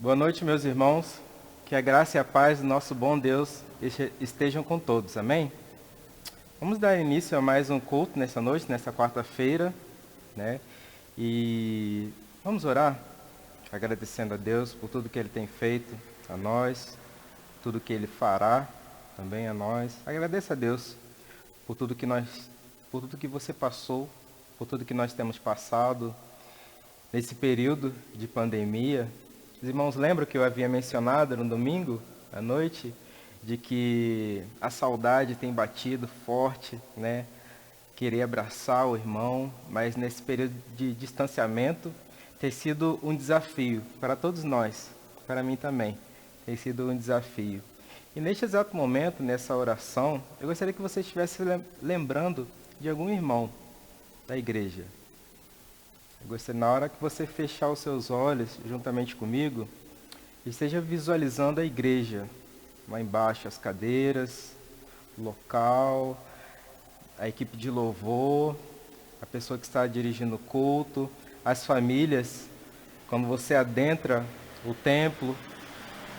Boa noite, meus irmãos. Que a graça e a paz do nosso bom Deus estejam com todos. Amém? Vamos dar início a mais um culto nessa noite, nessa quarta-feira, né? E vamos orar, agradecendo a Deus por tudo que Ele tem feito a nós, tudo que Ele fará também a nós. Agradeça a Deus por tudo por tudo que você passou, por tudo que nós temos passado nesse período de pandemia. Os irmãos lembram que eu havia mencionado no domingo à noite de que a saudade tem batido forte, né? Querer abraçar o irmão, mas nesse período de distanciamento tem sido um desafio para todos nós, para mim também, tem sido um desafio. E neste exato momento, nessa oração, eu gostaria que você estivesse lembrando de algum irmão da igreja. Eu gostaria, na hora que você fechar os seus olhos, juntamente comigo, esteja visualizando a igreja, lá embaixo, as cadeiras, o local, a equipe de louvor, a pessoa que está dirigindo o culto, as famílias, quando você adentra o templo,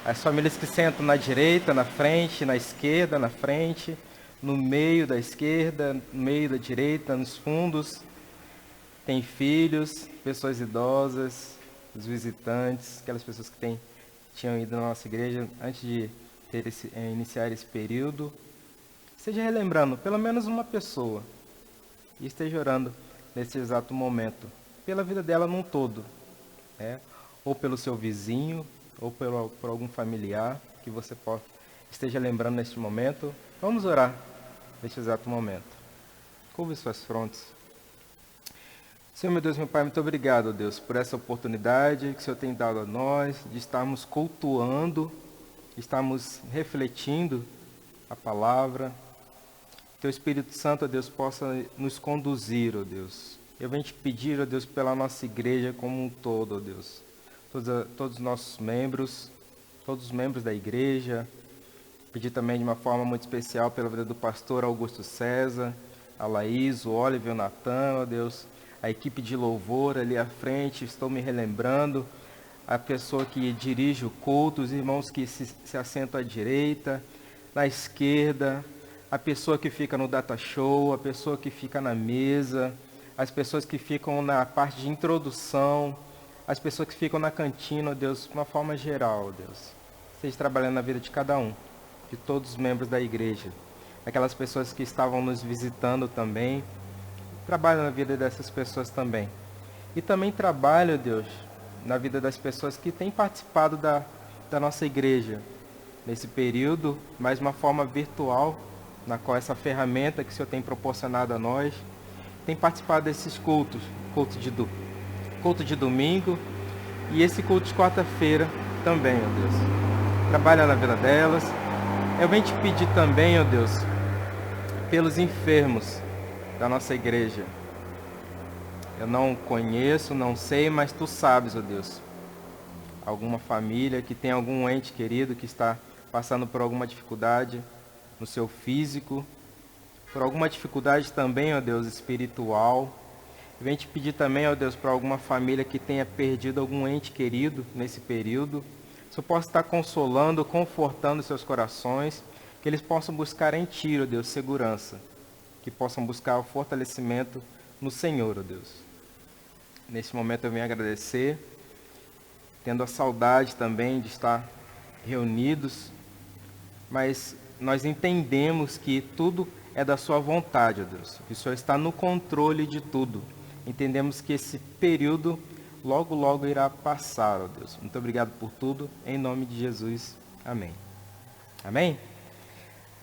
as famílias que sentam na direita, na frente, na esquerda, na frente, no meio da esquerda, no meio da direita, nos fundos. Tem filhos, pessoas idosas, os visitantes, aquelas pessoas que tinham ido na nossa igreja antes de iniciar esse período. Esteja relembrando pelo menos uma pessoa e esteja orando nesse exato momento, pela vida dela num todo, né? Ou pelo seu vizinho, ou por algum familiar que você esteja lembrando neste momento. Vamos orar neste exato momento. Curve suas frontes. Senhor, meu Deus, meu Pai, muito obrigado, Deus, por essa oportunidade que o Senhor tem dado a nós de estarmos cultuando, estarmos refletindo a palavra. Teu Espírito Santo, ó Deus, possa nos conduzir, ó Deus. Eu venho te pedir, ó Deus, pela nossa igreja como um todo, ó Deus. Todos os nossos membros, todos os membros da igreja. Pedir também de uma forma muito especial pela vida do pastor Augusto César, a Laís, o Oliver, o Natan, ó Deus. A equipe de louvor ali à frente, estou me relembrando. A pessoa que dirige o culto, os irmãos que se assentam à direita, na esquerda, a pessoa que fica no data show, a pessoa que fica na mesa, as pessoas que ficam na parte de introdução, as pessoas que ficam na cantina, ó Deus, de uma forma geral, ó Deus. Esteja trabalhando na vida de cada um, de todos os membros da igreja. Aquelas pessoas que estavam nos visitando também, trabalho na vida dessas pessoas também. E também trabalho, Deus, na vida das pessoas que têm participado da nossa igreja nesse período, mas de uma forma virtual, na qual essa ferramenta que o Senhor tem proporcionado a nós, tem participado desses cultos, culto de domingo e esse culto de quarta-feira também, ó Deus. Trabalha na vida delas. Eu venho te pedir também, ó Deus, pelos enfermos da nossa igreja. Eu não conheço, não sei, mas Tu sabes, ó Deus. Alguma família que tem algum ente querido que está passando por alguma dificuldade no seu físico, por alguma dificuldade também, ó Deus, espiritual. Eu venho te pedir também, ó Deus, para alguma família que tenha perdido algum ente querido nesse período. Que eu possa estar consolando, confortando seus corações, que eles possam buscar em Ti, ó Deus, segurança. Que possam buscar o fortalecimento no Senhor, ó Deus. Nesse momento eu venho agradecer, tendo a saudade também de estar reunidos, mas nós entendemos que tudo é da Sua vontade, ó Deus. Que o Senhor está no controle de tudo. Entendemos que esse período logo, logo irá passar, ó Deus. Muito obrigado por tudo, em nome de Jesus. Amém. Amém?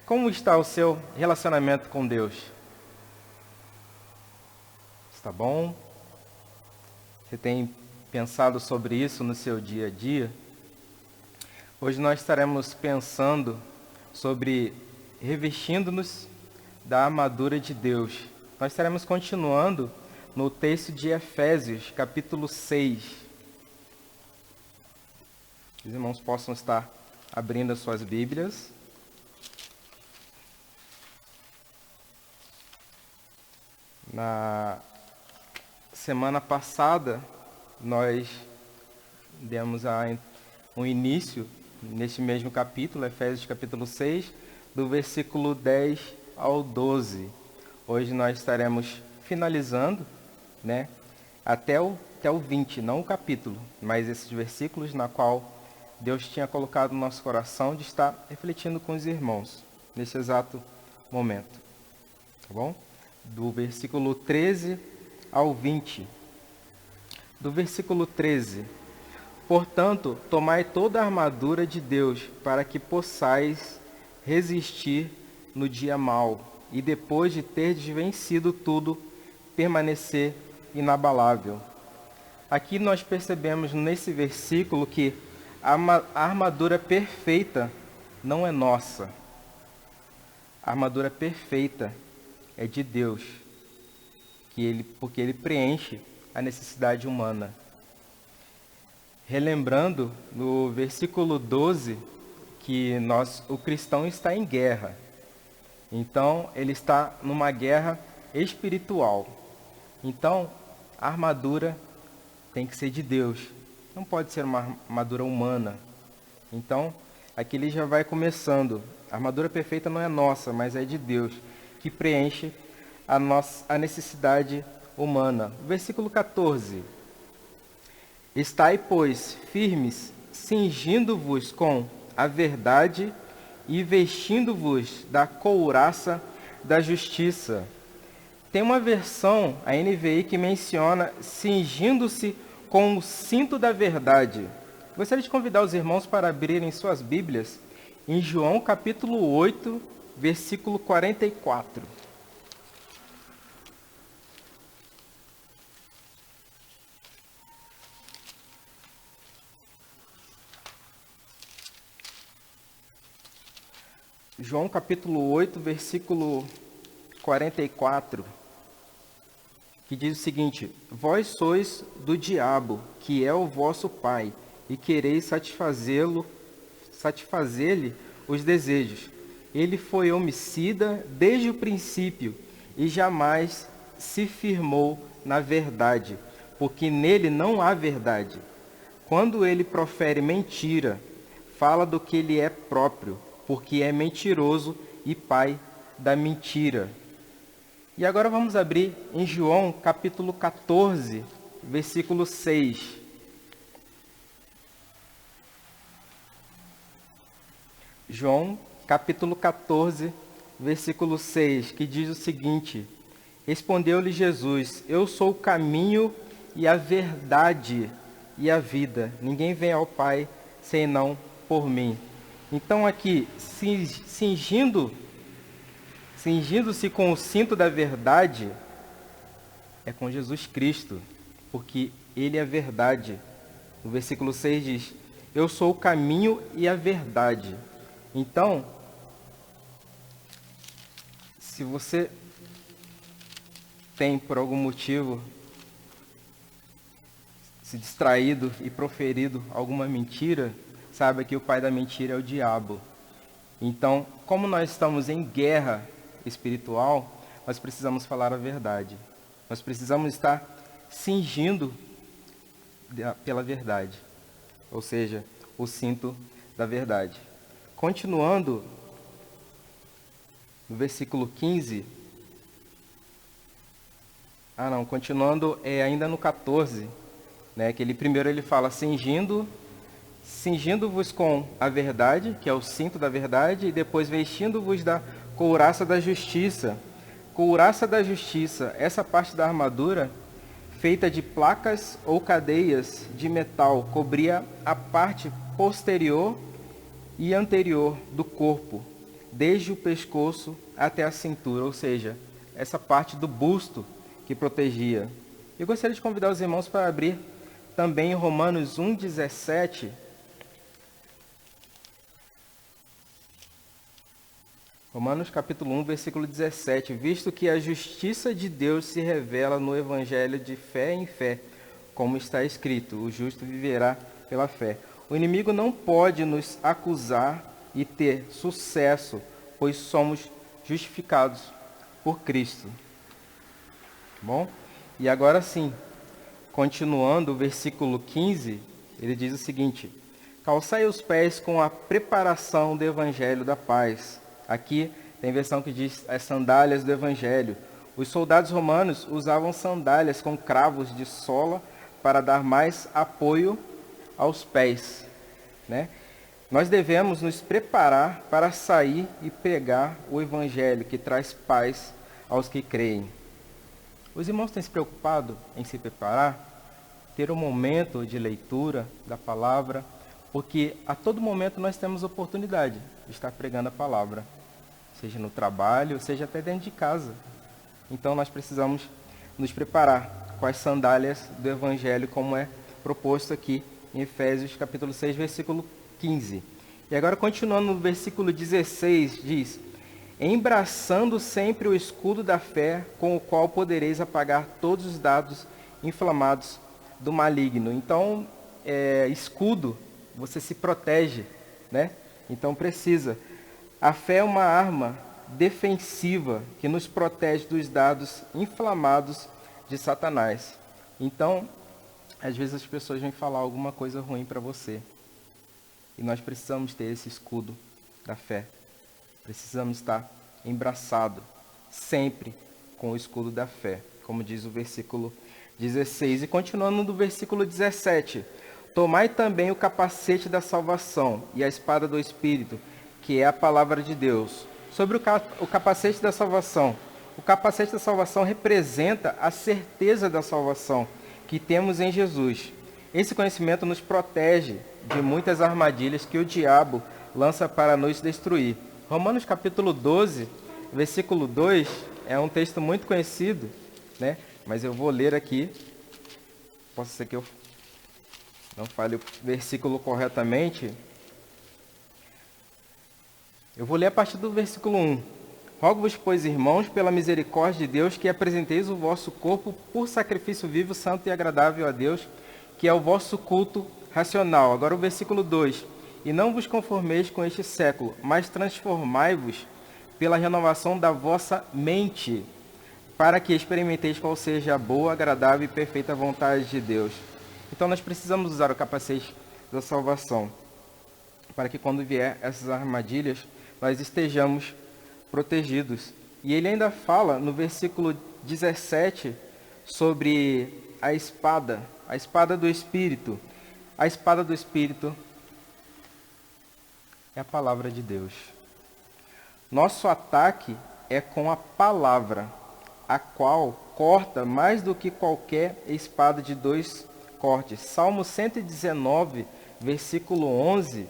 Como está o seu relacionamento com Deus? Está bom? Você tem pensado sobre isso no seu dia a dia? Hoje nós estaremos pensando sobre revestindo-nos da armadura de Deus. Nós estaremos continuando no texto de Efésios, capítulo 6. Os irmãos possam estar abrindo as suas Bíblias. Na semana passada, nós demos a um início neste mesmo capítulo, Efésios capítulo 6, do versículo 10 ao 12. Hoje nós estaremos finalizando, né, até o 20, não o capítulo, mas esses versículos na qual Deus tinha colocado no nosso coração de estar refletindo com os irmãos nesse exato momento. Tá bom? Do versículo 13 ao 20. Do versículo 13. Portanto, tomai toda a armadura de Deus, para que possais resistir no dia mau, e depois de terdes vencido tudo, permanecer inabalável. Aqui nós percebemos nesse versículo que a armadura perfeita não é nossa. A armadura perfeita é de Deus, porque Ele preenche a necessidade humana. Relembrando no versículo 12 que o cristão está em guerra. Então, ele está numa guerra espiritual. Então, a armadura tem que ser de Deus. Não pode ser uma armadura humana. Então, aqui ele já vai começando. A armadura perfeita não é nossa, mas é de Deus, que preenche a necessidade humana. Versículo 14. Estai, pois, firmes, cingindo-vos com a verdade e vestindo-vos da couraça da justiça. Tem uma versão, a NVI, que menciona cingindo-se com o cinto da verdade. Gostaria de convidar os irmãos para abrirem suas Bíblias em João capítulo 8, versículo 44. João capítulo 8, versículo 44, que diz o seguinte: Vós sois do diabo, que é o vosso pai, e quereis satisfazer-lhe os desejos. Ele foi homicida desde o princípio, e jamais se firmou na verdade, porque nele não há verdade. Quando ele profere mentira, fala do que ele é próprio, porque é mentiroso e pai da mentira. E agora vamos abrir em João capítulo 14, versículo 6. João capítulo 14, versículo 6, que diz o seguinte: Respondeu-lhe Jesus: Eu sou o caminho e a verdade e a vida. Ninguém vem ao Pai senão por mim. Então aqui, cingindo-se com o cinto da verdade, é com Jesus Cristo, porque Ele é a verdade. No versículo 6 diz: Eu sou o caminho e a verdade. Então, se você tem, por algum motivo, se distraído e proferido alguma mentira, saiba que o pai da mentira é o diabo. Então, como nós estamos em guerra espiritual, nós precisamos falar a verdade. Nós precisamos estar cingindo pela verdade, ou seja, o cinto da verdade. Continuando, no versículo 15, continuando ainda no 14, né, que primeiro ele fala cingindo-vos com a verdade, que é o cinto da verdade, e depois vestindo-vos da couraça da justiça. Couraça da justiça, essa parte da armadura, feita de placas ou cadeias de metal, cobria a parte posterior e anterior do corpo, desde o pescoço até a cintura, ou seja, essa parte do busto que protegia. Eu gostaria de convidar os irmãos para abrir também em Romanos 1,17. Romanos capítulo 1, versículo 17. Visto que a justiça de Deus se revela no evangelho de fé em fé, como está escrito, o justo viverá pela fé. O inimigo não pode nos acusar e ter sucesso, pois somos justificados por Cristo. Bom? E agora sim, continuando o versículo 15, ele diz o seguinte: Calçai os pés com a preparação do evangelho da paz. Aqui tem versão que diz as sandálias do evangelho. Os soldados romanos usavam sandálias com cravos de sola para dar mais apoio aos pés, né? Nós devemos nos preparar para sair e pregar o evangelho que traz paz aos que creem. Os irmãos têm se preocupado em se preparar, ter um momento de leitura da palavra, porque a todo momento nós temos oportunidade de estar pregando a palavra, seja no trabalho, seja até dentro de casa. Então nós precisamos nos preparar com as sandálias do evangelho, como é proposto aqui em Efésios capítulo 6, versículo 15. E agora, continuando no versículo 16, diz: embraçando sempre o escudo da fé, com o qual podereis apagar todos os dados inflamados do maligno. Então, escudo, você se protege, né? Então precisa. A fé é uma arma defensiva que nos protege dos dados inflamados de Satanás. Então, às vezes as pessoas vêm falar alguma coisa ruim para você. E nós precisamos ter esse escudo da fé. Precisamos estar embraçado sempre com o escudo da fé, como diz o versículo 16. E continuando no versículo 17. Tomai também o capacete da salvação e a espada do Espírito, que é a palavra de Deus. Sobre o capacete da salvação. O capacete da salvação representa a certeza da salvação que temos em Jesus. Esse conhecimento nos protege de muitas armadilhas que o diabo lança para nos destruir. Romanos capítulo 12, versículo 2, é um texto muito conhecido, né? Mas eu vou ler aqui. Posso ser que eu não fale o versículo corretamente. Eu vou ler a partir do versículo 1. Rogo-vos, pois, irmãos, pela misericórdia de Deus, que apresenteis o vosso corpo por sacrifício vivo, santo e agradável a Deus, que é o vosso culto racional. Agora o versículo 2. E não vos conformeis com este século, mas transformai-vos pela renovação da vossa mente, para que experimenteis qual seja a boa, agradável e perfeita vontade de Deus. Então nós precisamos usar o capacete da salvação, para que quando vier essas armadilhas, nós estejamos protegidos. E ele ainda fala no versículo 17 sobre a espada do Espírito. A espada do Espírito é a palavra de Deus. Nosso ataque é com a palavra, a qual corta mais do que qualquer espada de dois cortes. Salmo 119, versículo 11.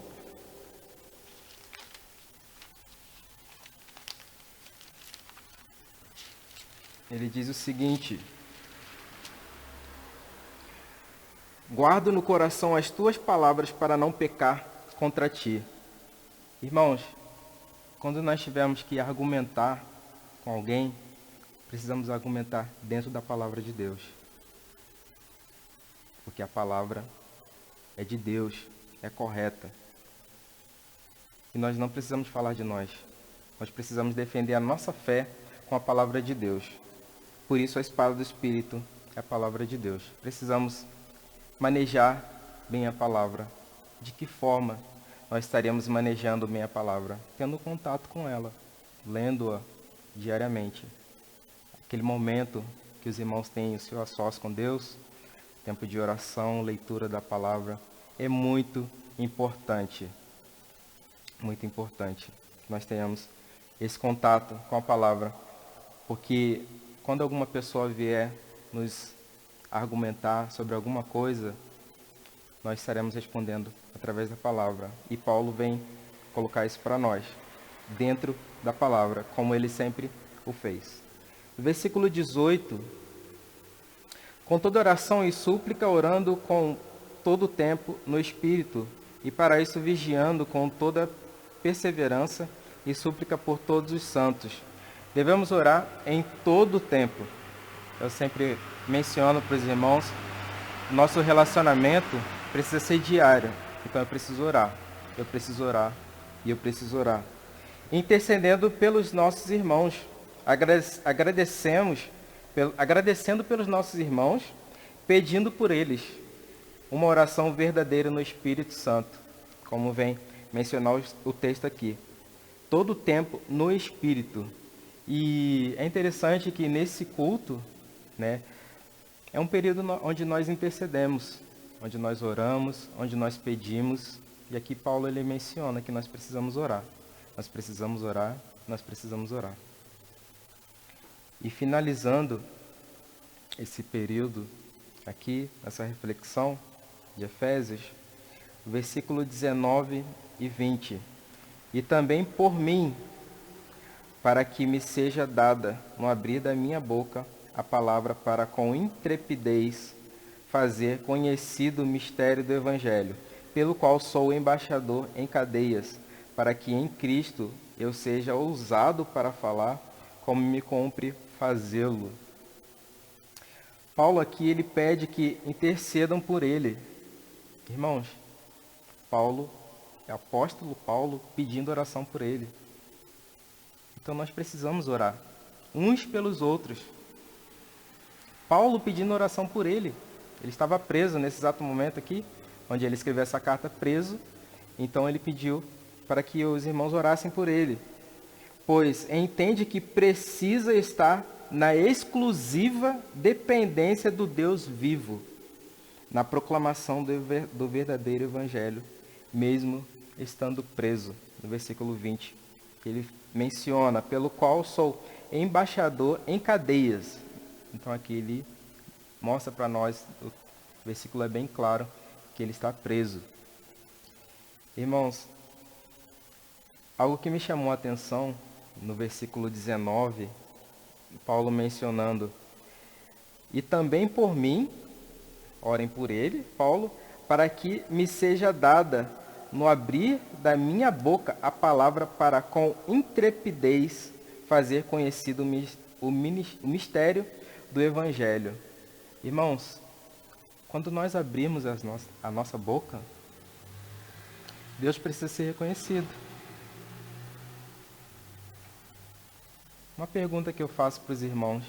Ele diz o seguinte: guardo no coração as tuas palavras para não pecar contra ti. Irmãos, quando nós tivermos que argumentar com alguém, precisamos argumentar dentro da palavra de Deus. Porque a palavra é de Deus, é correta. E nós não precisamos falar de nós. Nós precisamos defender a nossa fé com a palavra de Deus. Por isso a espada do Espírito é a palavra de Deus. Precisamos manejar bem a palavra. De que forma nós estaremos manejando bem a palavra? Tendo contato com ela, lendo-a diariamente. Aquele momento que os irmãos têm o seu sós com Deus, tempo de oração, leitura da palavra, é muito importante. Muito importante que nós tenhamos esse contato com a palavra, porque quando alguma pessoa vier nos argumentar sobre alguma coisa, nós estaremos respondendo através da palavra. E Paulo vem colocar isso para nós, dentro da palavra, como ele sempre o fez. Versículo 18. Com toda oração e súplica, orando com todo o tempo no Espírito, e para isso vigiando com toda perseverança e súplica por todos os santos. Devemos orar em todo o tempo. Eu sempre menciono para os irmãos, nosso relacionamento precisa ser diário. Então eu preciso orar, eu preciso orar e eu preciso orar. Intercedendo pelos nossos irmãos, agradecendo pelos nossos irmãos, pedindo por eles. Uma oração verdadeira no Espírito Santo. como vem mencionar o texto aqui. Todo o tempo no Espírito. E é interessante que nesse culto, né, é um período onde nós intercedemos, onde nós oramos, onde nós pedimos. E aqui Paulo ele menciona que nós precisamos orar. Nós precisamos orar, nós precisamos orar. E finalizando esse período aqui, essa reflexão de Efésios, versículo 19 e 20. E também por mim, para que me seja dada, no abrir da minha boca, a palavra para com intrepidez fazer conhecido o mistério do Evangelho, pelo qual sou embaixador em cadeias, para que em Cristo eu seja ousado para falar, como me cumpre fazê-lo. Paulo aqui, ele pede que intercedam por ele. Irmãos, apóstolo Paulo pedindo oração por ele. Então nós precisamos orar, uns pelos outros. Paulo pedindo oração por ele. Ele estava preso nesse exato momento aqui, onde ele escreveu essa carta preso. Então ele pediu para que os irmãos orassem por ele. Pois entende que precisa estar na exclusiva dependência do Deus vivo, na proclamação do verdadeiro Evangelho, mesmo estando preso. No versículo 20, ele menciona, pelo qual sou embaixador em cadeias. Então aqui ele mostra para nós, o versículo é bem claro, que ele está preso. Irmãos, algo que me chamou a atenção no versículo 19, Paulo mencionando, e também por mim, orem por ele, Paulo, para que me seja dada no abrir da minha boca a palavra para com intrepidez fazer conhecido o mistério do Evangelho. Irmãos, quando nós abrimos a nossa boca, Deus precisa ser reconhecido. Uma pergunta que eu faço para os irmãos: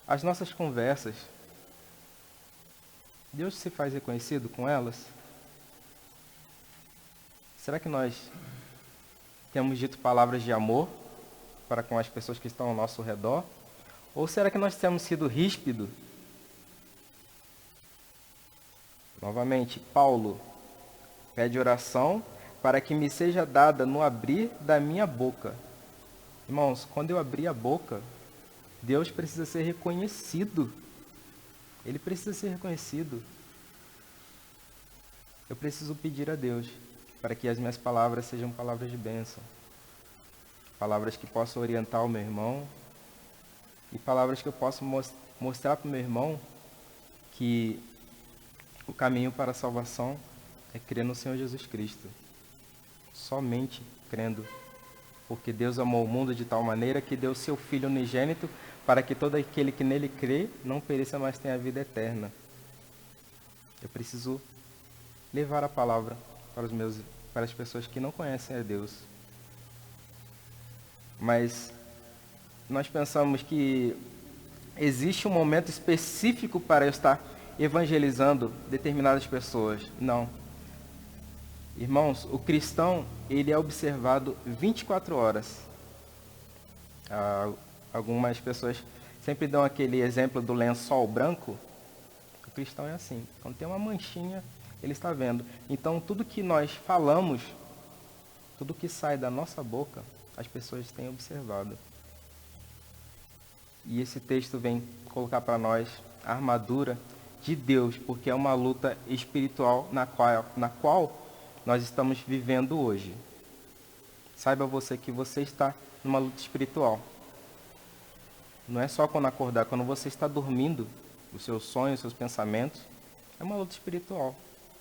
as nossas conversas, Deus se faz reconhecido com elas? Será que nós temos dito palavras de amor para com as pessoas que estão ao nosso redor? Ou será que nós temos sido ríspidos? Novamente, Paulo pede oração para que me seja dada no abrir da minha boca. Irmãos, quando eu abrir a boca, Deus precisa ser reconhecido. Ele precisa ser reconhecido. Eu preciso pedir a Deus para que as minhas palavras sejam palavras de bênção. Palavras que possam orientar o meu irmão. E palavras que eu possa mostrar para o meu irmão que o caminho para a salvação é crer no Senhor Jesus Cristo. Somente crendo. Porque Deus amou o mundo de tal maneira que deu seu Filho unigênito para que todo aquele que nele crê não pereça, mas tenha a vida eterna. Eu preciso levar a palavra para as pessoas que não conhecem a Deus. Mas nós pensamos que existe um momento específico para eu estar evangelizando determinadas pessoas. Não. Irmãos, o cristão, ele é observado 24 horas. Algumas pessoas sempre dão aquele exemplo do lençol branco. O cristão é assim. Quando tem uma manchinha, ele está vendo. Então, tudo que nós falamos, tudo que sai da nossa boca, as pessoas têm observado. E esse texto vem colocar para nós a armadura de Deus, porque é uma luta espiritual na qual nós estamos vivendo hoje. Saiba você que você está numa luta espiritual. Não é só quando acordar, quando você está dormindo, os seus sonhos, os seus pensamentos, é uma luta espiritual.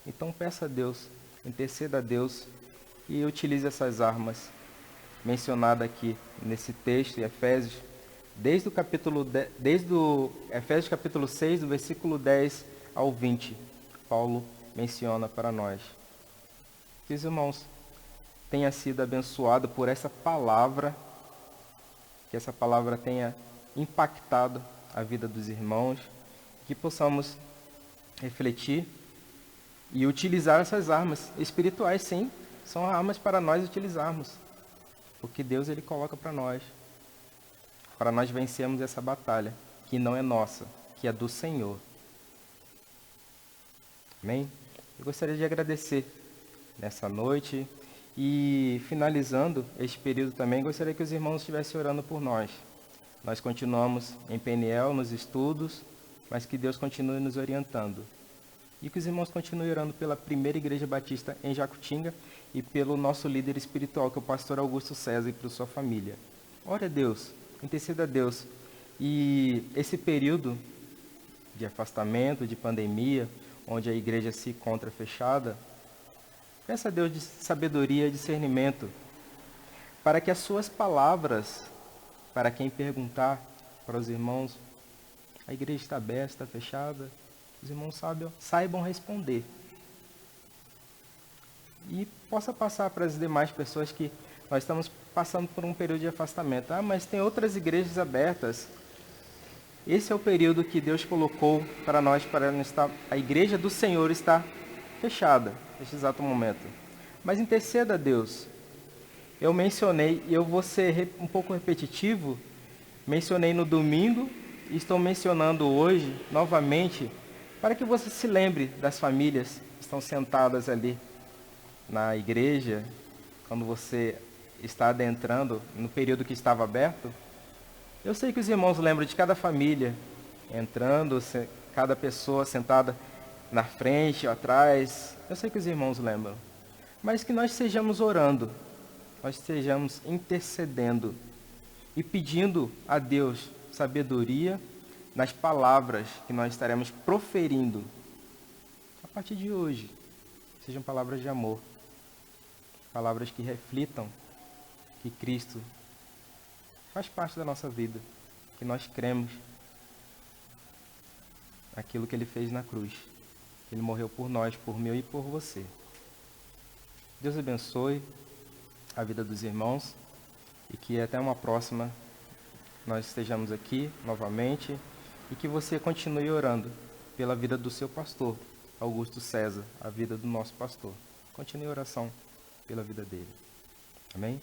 Então peça a Deus, interceda a Deus e utilize essas armas mencionadas aqui nesse texto em Efésios, desde o Efésios capítulo 6, do versículo 10 ao 20, Paulo menciona para nós. Que os irmãos tenham sido abençoados por essa palavra, que essa palavra tenha impactado a vida dos irmãos, que possamos refletir e utilizar essas armas espirituais, sim, são armas para nós utilizarmos, porque Deus ele coloca para nós vencermos essa batalha, que não é nossa, que é do Senhor. Amém? Eu gostaria de agradecer nessa noite e, finalizando este período também, gostaria que os irmãos estivessem orando por nós. Nós continuamos em Peniel, nos estudos, mas que Deus continue nos orientando. E que os irmãos continuem orando pela primeira Igreja Batista em Jacutinga e pelo nosso líder espiritual, que é o pastor Augusto César, e por sua família. Ore a Deus, interceda a Deus. E esse período de afastamento, de pandemia, onde a igreja se encontra fechada, peça a Deus de sabedoria e discernimento, para que as suas palavras, para quem perguntar para os irmãos, a igreja está aberta, está fechada, os irmãos saibam responder. E possa passar para as demais pessoas que nós estamos passando por um período de afastamento. Ah, mas tem outras igrejas abertas. Esse é o período que Deus colocou para nós, a igreja do Senhor está fechada, neste exato momento. Mas interceda a Deus. Eu mencionei, e eu vou ser um pouco repetitivo, mencionei no domingo e estou mencionando hoje, novamente, para que você se lembre das famílias que estão sentadas ali na igreja, quando você está adentrando no período que estava aberto. Eu sei que os irmãos lembram de cada família entrando, cada pessoa sentada na frente, atrás. Eu sei que os irmãos lembram. Mas que nós estejamos orando, nós estejamos intercedendo e pedindo a Deus sabedoria nas palavras que nós estaremos proferindo a partir de hoje. Sejam palavras de amor, palavras que reflitam que Cristo faz parte da nossa vida, que nós cremos naquilo que Ele fez na cruz. Ele morreu por nós, por mim e por você. Deus abençoe a vida dos irmãos e que até uma próxima nós estejamos aqui novamente e que você continue orando pela vida do seu pastor, Augusto César, a vida do nosso pastor. Continue a oração pela vida dele. Amém?